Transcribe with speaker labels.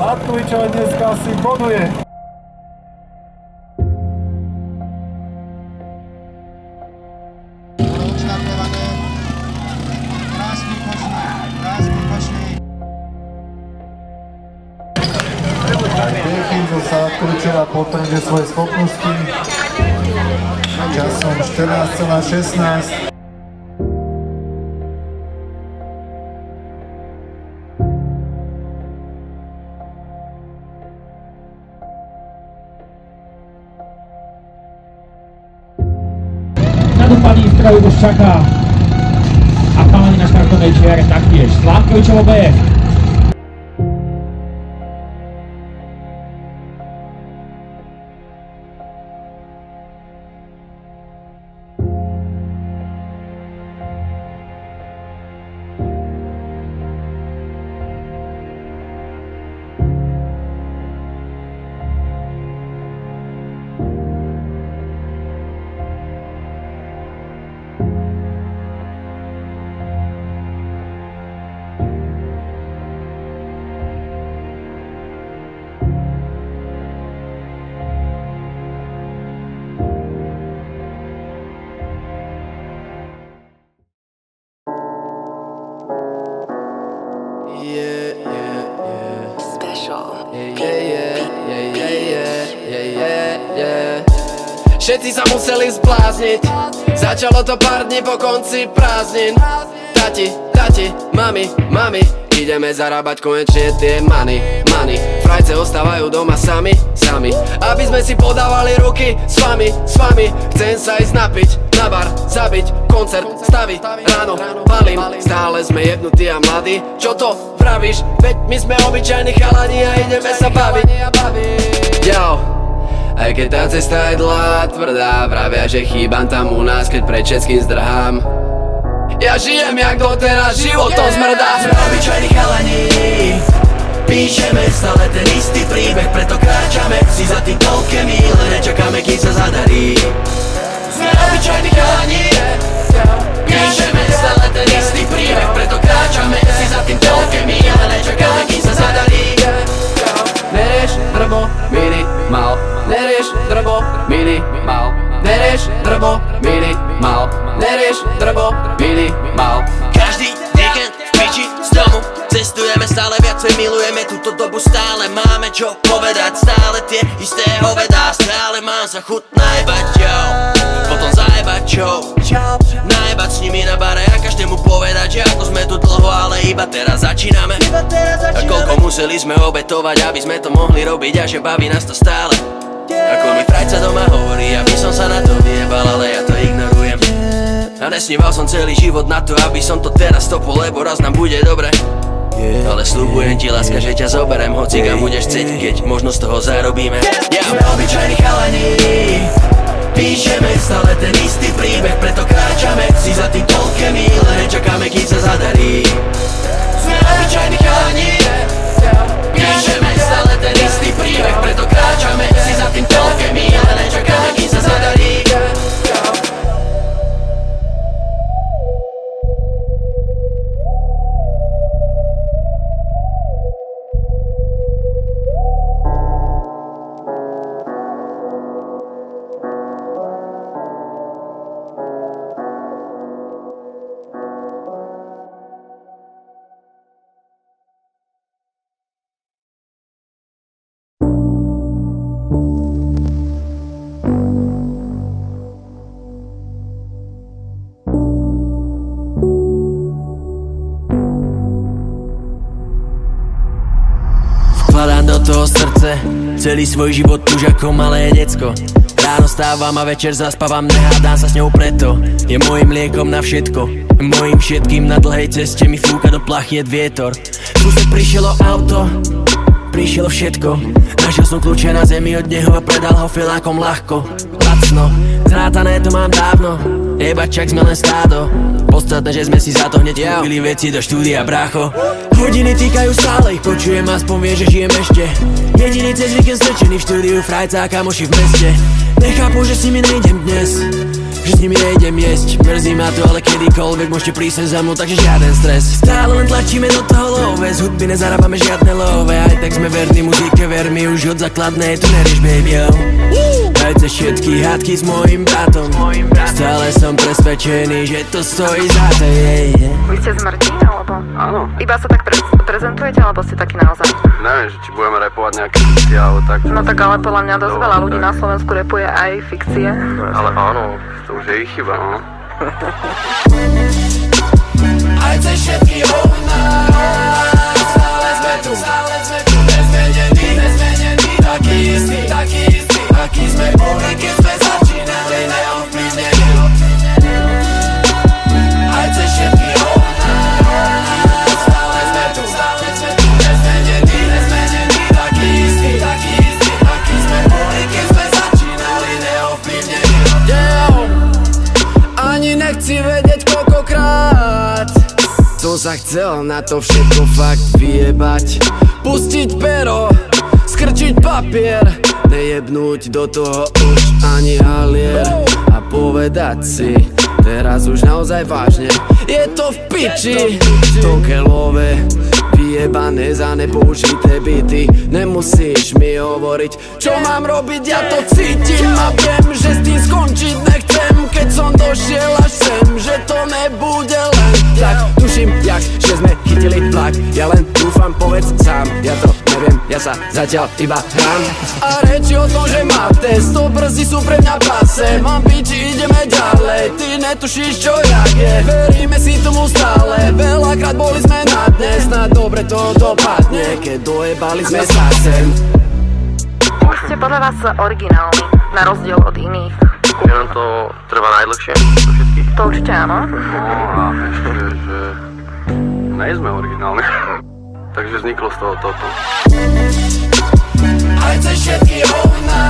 Speaker 1: Matkovičova dneska si boduje. Delfín zo Matkovičova potvrduje svoje schopnosti časom 14,16.
Speaker 2: Pani Strojov už čaká a páni na štartovnej čiare taktiež. Slávkovičovo B.
Speaker 3: Všetci sa museli zblázniť, začalo to pár dní po konci prázdnin. Tati, mami, ideme zarábať konečne tie money. Frajce ostávajú doma sami, aby sme si podávali ruky s vami. Chcem sa ísť napiť, na bar, zabiť, koncert, staviť, ráno, palím. Stále sme jebnutí a mladí, čo to pravíš? Veď my sme obyčajní chalani a ideme sa baviť. Yo. Aj keď tá cesta je dlhá, tvrdá, vravia, že chýbam tam u nás, keď pred všetkým zdrhám. Ja žijem jak doteraz, životom zmrdá.
Speaker 4: Sme obyčajní chalani, píšeme stále ten istý príbeh, preto kráčame si za tým toľké míle, nečakáme, kým sa zadarí. Sme obyčajní chalani, píšeme stále ten istý príbeh, preto kráčame si za tým toľké míle, nečakáme, kým sa zadarí.
Speaker 3: Nerieš drbo, minimal. Nerieš drbo, minimal. Nerieš drbo, minimal. Nerieš drbo, minimal.
Speaker 4: Každý víkend v piči z domu cestujeme stále viacej, milujeme túto dobu, stále máme čo povedať, stále tie isté hovedá, stále mám sa chuť najebať, yo. Potom zajebať show, najebať s nimi na bare a každému povedať, že ako sme tu dlho, ale iba teraz začíname. A koľko museli sme obetovať, aby sme to mohli robiť a že baví nás to stále. Ako mi frajca doma hovorí, aby som sa na to vyjebal, ale ja to ignorujem. A nesníval som celý život na to, aby som to teraz stopol, lebo raz nám bude dobre. Ale sľubujem ti, láska, že ťa zoberiem, hoci kam budeš chcieť, keď možno z toho zarobíme. Sme obyčajní chalani, píšeme stále ten istý príbeh, preto kráčame si za tým toľké míle, nečakáme, kým sa zadarí. Sme obyčajní chalani, píšeme stále ten istý príbeh, preto kráčame si za tým toľké míle, nečakáme, kým sa zadarí. Vkladám do toho srdce celý svoj život už ako malé decko. Ráno stávam a večer zaspávam, nehádám sa s ňou preto. Je mojím liekom na všetko, mojím všetkým na dlhej ceste mi fúka do plachiet vietor. Sused prišiel o auto, prišiel všetko. Našiel som kľúče na zemi od neho a predal ho filákom ľahko. Lacno, zrátané to mám dávno, jebačak sme len stádo. Podstatné, že sme si za to hneď kúpili veci do štúdia, brácho. Hodiny týkajú stále, ich počujem, aspoň vie, že žijem ešte. Jediný cez víkend strečený v štúdiu, frajca a kamoši v meste. Nechápu, že si mi nejdem dnes, že s nimi nejdem jesť. Mrzí ma to, ale kedykoľvek môžete prísť sem za mnou, takže žiaden stres. Stále len tlačíme do toho love, z hudby nezarábame žiadne love. Aj tak sme verní muzike, ver mi už od základnej, tu nerieš baby yo. Aj cez všetky hádky s mojim bratom, stále som presvedčený, že to stojí za to,
Speaker 5: Vy ste z Martina, alebo?
Speaker 6: Áno,
Speaker 5: Iba sa tak prezentujete, alebo ste takí naozaj?
Speaker 6: neviem, že či budeme repovať nejaké fikcie alebo tak.
Speaker 5: No tak ale podľa mňa dosť veľa ľudí na Slovensku repuje aj fikcie.
Speaker 6: Ale áno, to už je ich chyba, no.
Speaker 3: Aj cez všetky hovná, stále sme tu, nezmenení, taký istý, aký sme boli, keď sme začínali, neovplyvnení. Aj cez všetky hovná, stále sme tu, nezmenení, taký istý, aký sme boli, keď sme začínali, neovplyvnení. Ani nechci vedieť koľkokrát som sa chcel na to všetko fakt vyjebať. Pustiť pero, skrčiť papier, nejebnúť do toho už ani halier a povedať si teraz už naozaj vážne, je to v piči. Tonké love, vyjebané za nepoužité byty. Nemusíš mi hovoriť, čo mám robiť, ja to cítim a viem, že s tým skončiť nechcem. Keď som došiel až sem, že to nebude len tak. Tuším, že sme chytili vlak, ja len dúfam, povedz sám. Ja to neviem, ja sa zatiaľ iba hrám. A reči o tom, že mám test, to brzy sú pre mňa pase. Mám piči, ideme ďalej, ty netušíš čo jak je. Veríme si tomu stále, veľakrát boli sme na dnes. Snad dobre to dopadne, keď dojebali sme sa sem.
Speaker 5: Vy ste podľa vás originálni, na rozdiel od iných.
Speaker 6: Je nám to trvá najdlhšie, to všetkých.
Speaker 5: To určite áno.
Speaker 6: No a ešte, že nejsme originálni. Takže vzniklo z toho toto.
Speaker 3: Aj cez všetky hovná,